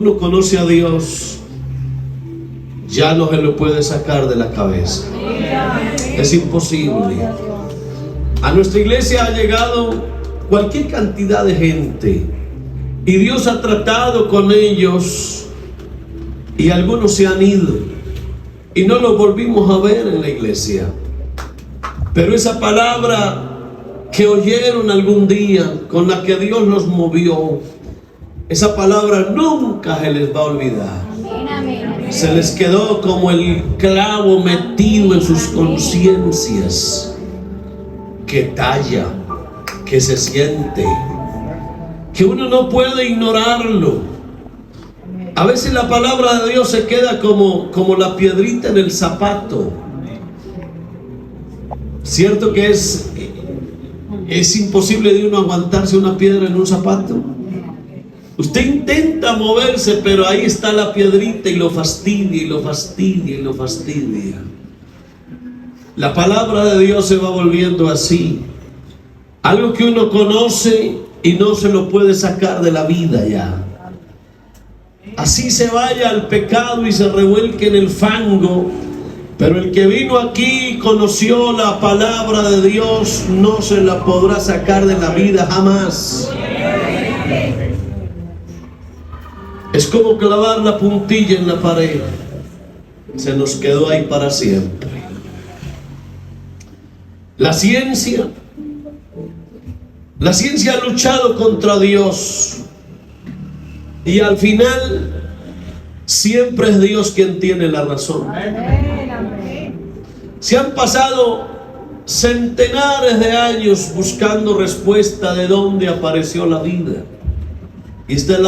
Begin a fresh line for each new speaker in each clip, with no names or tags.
Uno conoce a Dios, ya no se lo puede sacar de la cabeza. Es imposible. A nuestra iglesia ha llegado cualquier cantidad de gente y Dios ha tratado con ellos y algunos se han ido y no los volvimos a ver en la iglesia. Pero esa palabra que oyeron algún día, con la que Dios los movió, esa palabra nunca se les va a olvidar. Se les quedó como el clavo metido en sus conciencias, que talla, que se siente, que uno no puede ignorarlo. A veces la palabra de Dios se queda como la piedrita en el zapato. Cierto que es imposible de uno aguantarse una piedra en un zapato. Usted intenta moverse, pero ahí está la piedrita y lo fastidia y lo fastidia y lo fastidia. La palabra de Dios se va volviendo así, algo que uno conoce y no se lo puede sacar de la vida ya. Así se vaya al pecado y se revuelque en el fango, pero el que vino aquí y conoció la palabra de Dios no se la podrá sacar de la vida jamás. Es como clavar la puntilla en la pared. Se nos quedó ahí para siempre. La ciencia ha luchado contra Dios y al final siempre es Dios quien tiene la razón. Se han pasado centenares de años buscando respuesta de dónde apareció la vida. Y esta es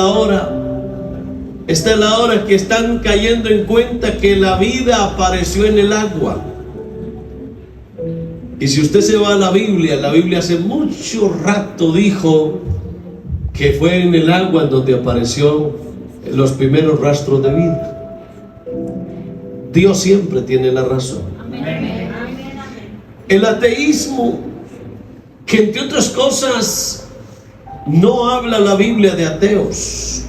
la hora que están cayendo en cuenta que la vida apareció en el agua. Y si usted se va a la Biblia hace mucho rato dijo que fue en el agua en donde apareció los primeros rastros de vida. Dios siempre tiene la razón. El ateísmo, que entre otras cosas no habla la Biblia de ateos.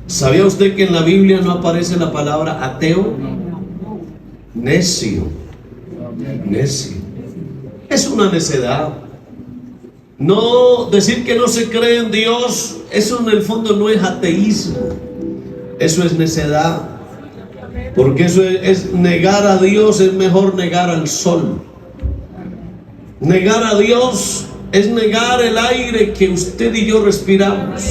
¿Sabía usted que en la Biblia no aparece la palabra ateo? Necio. Necio. Es una necedad. No decir que no se cree en Dios, eso en el fondo no es ateísmo. Eso es necedad. Porque eso es negar a Dios, es mejor negar al sol. Negar a Dios es negar el aire que usted y yo respiramos.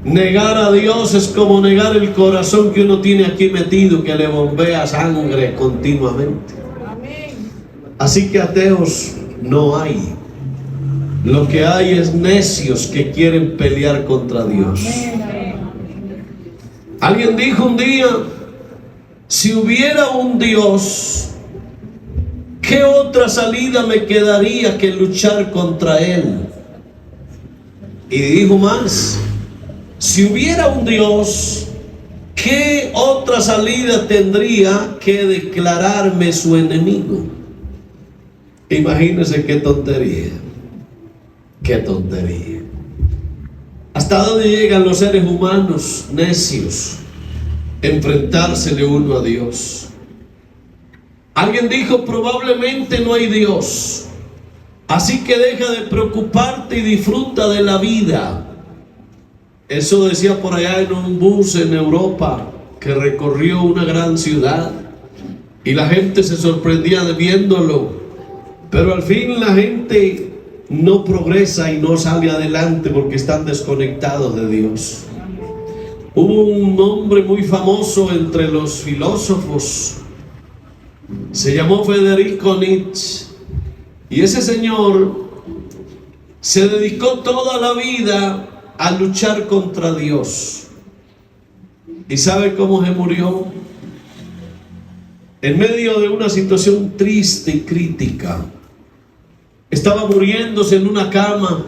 Negar a Dios es como negar el corazón que uno tiene aquí metido, que le bombea sangre continuamente. Así que ateos no hay. Lo que hay es necios que quieren pelear contra Dios. Alguien dijo un día: si hubiera un Dios, ¿qué otra salida me quedaría que luchar contra Él? Y dijo más: si hubiera un Dios, ¿qué otra salida tendría que declararme su enemigo? Imagínense qué tontería. Qué tontería. ¿Hasta dónde llegan los seres humanos necios? Enfrentársele uno a Dios. Alguien dijo: probablemente no hay Dios, así que deja de preocuparte y disfruta de la vida. Eso decía por allá en un bus en Europa que recorrió una gran ciudad y la gente se sorprendía viéndolo, pero al fin la gente no progresa y no sale adelante porque están desconectados de Dios. Hubo un hombre muy famoso entre los filósofos, se llamó Federico Nietzsche, y ese señor se dedicó toda la vida a luchar contra Dios. ¿Y sabe cómo se murió? En medio de una situación triste y crítica. Estaba muriéndose en una cama,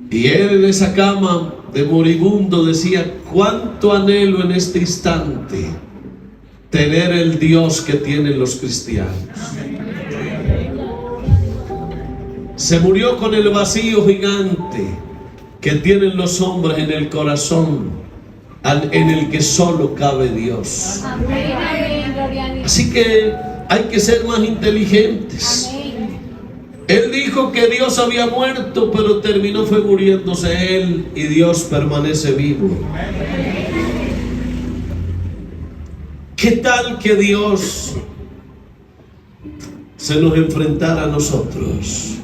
y él en esa cama de moribundo decía: cuánto anhelo en este instante tener el Dios que tienen los cristianos. Se murió con el vacío gigante que tienen los hombres en el corazón en el que solo cabe Dios.
Amén.
Así que hay que ser más inteligentes. Él dijo que Dios había muerto, pero terminó fue muriéndose él, y Dios permanece vivo. ¿Qué tal que Dios se nos enfrentara a nosotros?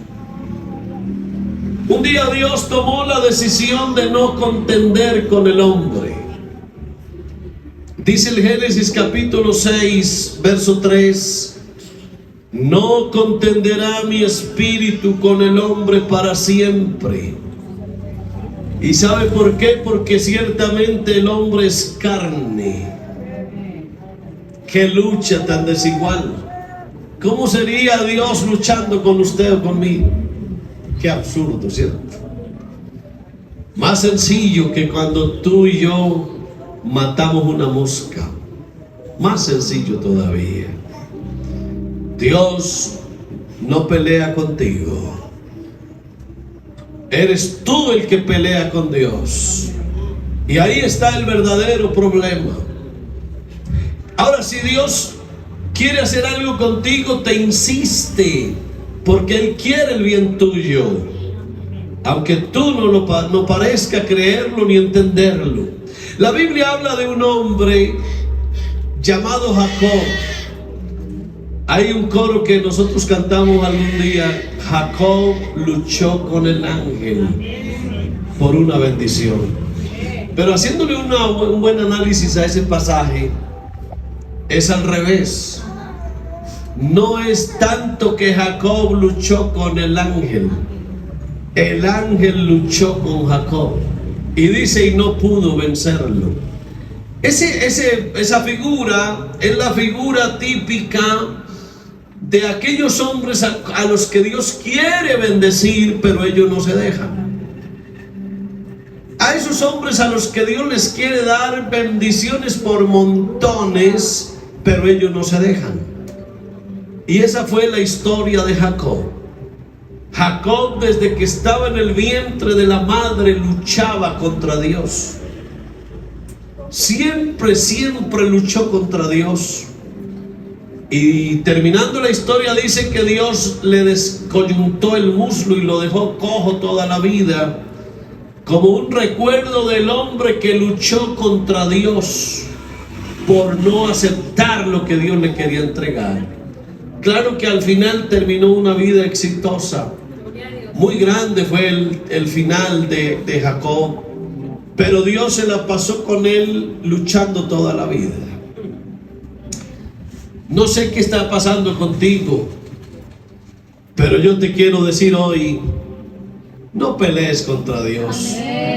Un día Dios tomó la decisión de no contender con el hombre. Dice el Génesis capítulo 6, verso 3: no contenderá mi espíritu con el hombre para siempre. ¿Y sabe por qué? Porque ciertamente el hombre es carne. Qué lucha tan desigual. ¿Cómo sería Dios luchando con usted o conmigo? Qué absurdo, ¿cierto? Más sencillo que cuando tú y yo matamos una mosca. Más sencillo todavía. Dios no pelea contigo. Eres tú el que pelea con Dios. Y ahí está el verdadero problema. Ahora, si Dios quiere hacer algo contigo, te insiste, porque Él quiere el bien tuyo, aunque tú no parezca creerlo ni entenderlo. La Biblia habla de un hombre llamado Jacob. Hay un coro que nosotros cantamos algún día: Jacob luchó con el ángel por una bendición. Pero haciéndole un buen análisis a ese pasaje, es al revés. No es tanto que Jacob luchó con el ángel luchó con Jacob. Y dice, y no pudo vencerlo. Esa figura es la figura típica de aquellos hombres a los que Dios quiere bendecir, pero ellos no se dejan. A esos hombres a los que Dios les quiere dar bendiciones por montones, pero ellos no se dejan. Y esa fue la historia de Jacob. Jacob, desde que estaba en el vientre de la madre, luchaba contra Dios. Siempre luchó contra Dios. Y terminando la historia dice que Dios le descoyuntó el muslo y lo dejó cojo toda la vida, como un recuerdo del hombre que luchó contra Dios por no aceptar lo que Dios le quería entregar. Claro que al final terminó una vida exitosa. Muy grande fue el final de Jacob, pero Dios se la pasó con él luchando toda la vida. No sé qué está pasando contigo, pero yo te quiero decir hoy: no pelees contra Dios.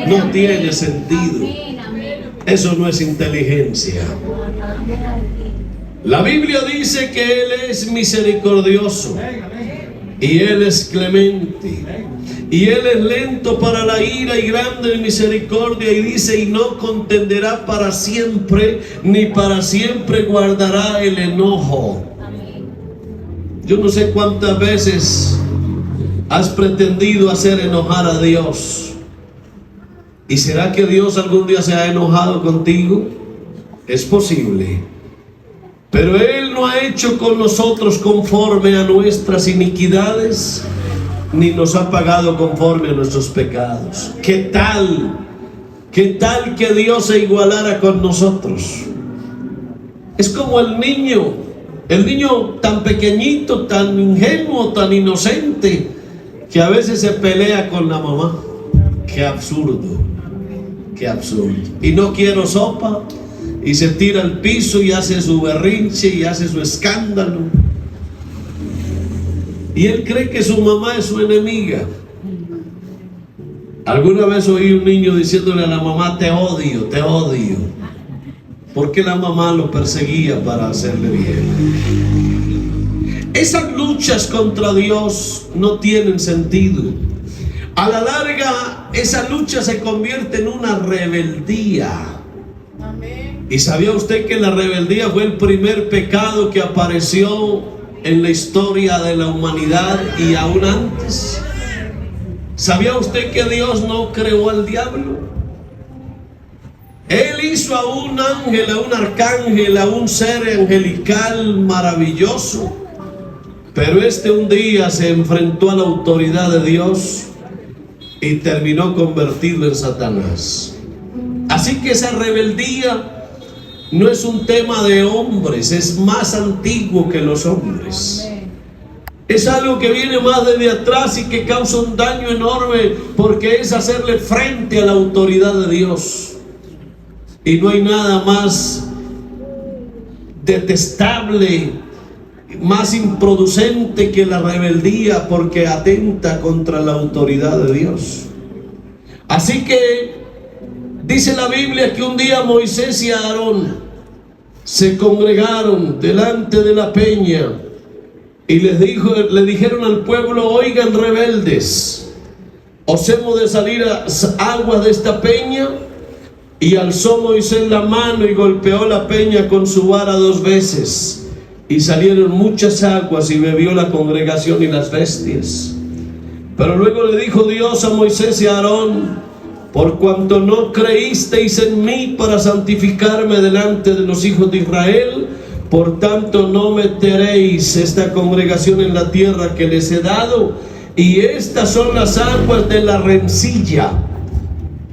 No tiene sentido. Eso no es inteligencia. La Biblia dice que Él es misericordioso y Él es clemente, y Él es lento para la ira y grande en misericordia, y dice, y no contenderá para siempre, ni para siempre guardará el enojo. Yo no sé cuántas veces has pretendido hacer enojar a Dios. ¿Y será que Dios algún día se ha enojado contigo? Es posible. Pero Él no ha hecho con nosotros conforme a nuestras iniquidades, ni nos ha pagado conforme a nuestros pecados. ¿Qué tal? ¿Qué tal que Dios se igualara con nosotros? Es como el niño tan pequeñito, tan ingenuo, tan inocente, que a veces se pelea con la mamá. Qué absurdo, qué absurdo. Y no quiero sopa, y se tira al piso y hace su berrinche y hace su escándalo. Y él cree que su mamá es su enemiga. Alguna vez oí un niño diciéndole a la mamá: te odio, te odio. Porque la mamá lo perseguía para hacerle bien. Esas luchas contra Dios no tienen sentido. A la larga, esa lucha se convierte en una rebeldía. ¿Y sabía usted que la rebeldía fue el primer pecado que apareció en la historia de la humanidad y aún antes? ¿Sabía usted que Dios no creó al diablo? Él hizo a un ángel, a un arcángel, a un ser angelical maravilloso. Pero un día se enfrentó a la autoridad de Dios y terminó convertido en Satanás. Así que esa rebeldía no es un tema de hombres, es más antiguo que los hombres. Es algo que viene más desde atrás y que causa un daño enorme, porque es hacerle frente a la autoridad de Dios. Y no hay nada más detestable, más improducente que la rebeldía, porque atenta contra la autoridad de Dios. Así que dice la Biblia que un día Moisés y Aarón se congregaron delante de la peña y le dijeron al pueblo: oigan, rebeldes, os hemos de salir a aguas de esta peña. Y alzó Moisés la mano y golpeó la peña con su vara 2 veces, y salieron muchas aguas, y bebió la congregación y las bestias. Pero luego le dijo Dios a Moisés y a Aarón: por cuanto no creísteis en mí para santificarme delante de los hijos de Israel, por tanto no meteréis esta congregación en la tierra que les he dado. Y estas son las aguas de la rencilla.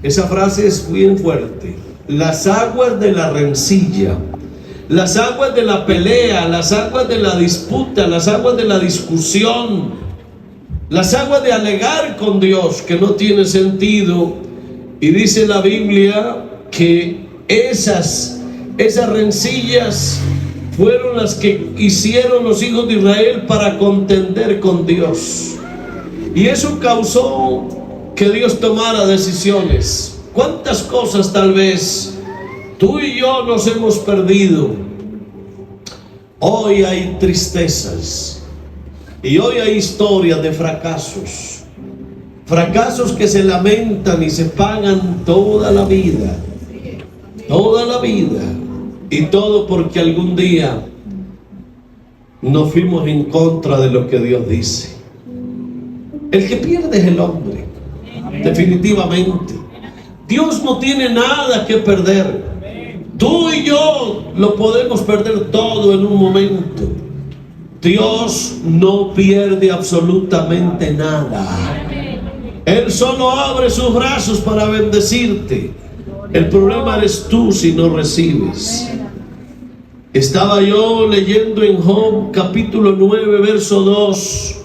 Esa frase es bien fuerte. Las aguas de la rencilla, las aguas de la pelea, las aguas de la disputa, las aguas de la discusión, las aguas de alegar con Dios, que no tiene sentido. Y dice la Biblia que esas rencillas fueron las que hicieron los hijos de Israel para contender con Dios. Y eso causó que Dios tomara decisiones. ¿Cuántas cosas tal vez tú y yo nos hemos perdido? Hoy hay tristezas y hoy hay historias de fracasos. Fracasos que se lamentan y se pagan toda la vida. Toda la vida. Y todo porque algún día nos fuimos en contra de lo que Dios dice. El que pierde es el hombre. Definitivamente. Dios no tiene nada que perder. Tú y yo lo podemos perder todo en un momento. Dios no pierde absolutamente nada. Él solo abre sus brazos para bendecirte. El problema eres tú si no recibes. Estaba yo leyendo en Job capítulo 9 verso 2,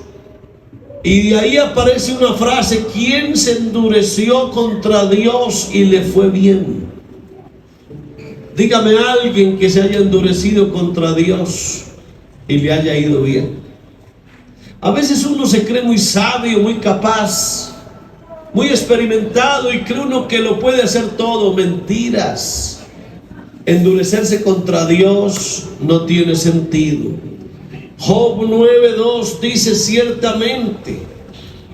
y de ahí aparece una frase: ¿quién se endureció contra Dios y le fue bien? Dígame alguien que se haya endurecido contra Dios y le haya ido bien. A veces uno se cree muy sabio, muy capaz, muy experimentado, y cree uno que lo puede hacer todo. Mentiras. Endurecerse contra Dios no tiene sentido. Job 9:2 dice: ciertamente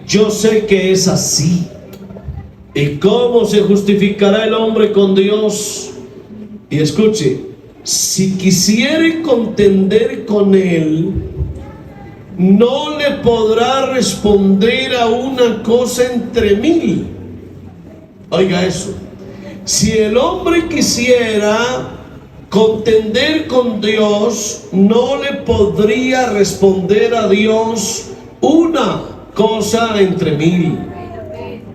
yo sé que es así. ¿Y cómo se justificará el hombre con Dios? Y escuche: si quisiere contender con él, no le podrá responder a una cosa entre 1000. Oiga eso. Si el hombre quisiera contender con Dios, no le podría responder a Dios una cosa entre 1000.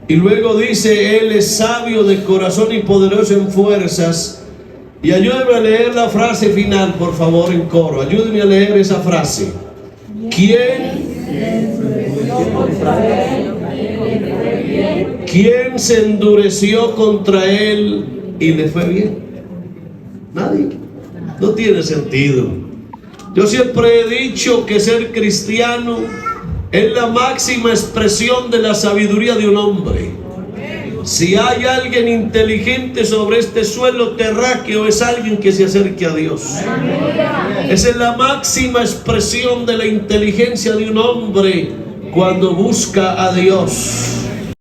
Y luego dice: Él es sabio de corazón y poderoso en fuerzas. Y ayúdenme a leer la frase final, por favor, en coro. Ayúdenme a leer esa frase. ¿Quién se endureció contra él y le fue bien? Nadie. No tiene sentido. Yo siempre he dicho que ser cristiano es la máxima expresión de la sabiduría de un hombre. Si hay alguien inteligente sobre este suelo terráqueo, es alguien que se acerque a Dios. Esa es la máxima expresión de la inteligencia de un hombre, cuando busca a Dios.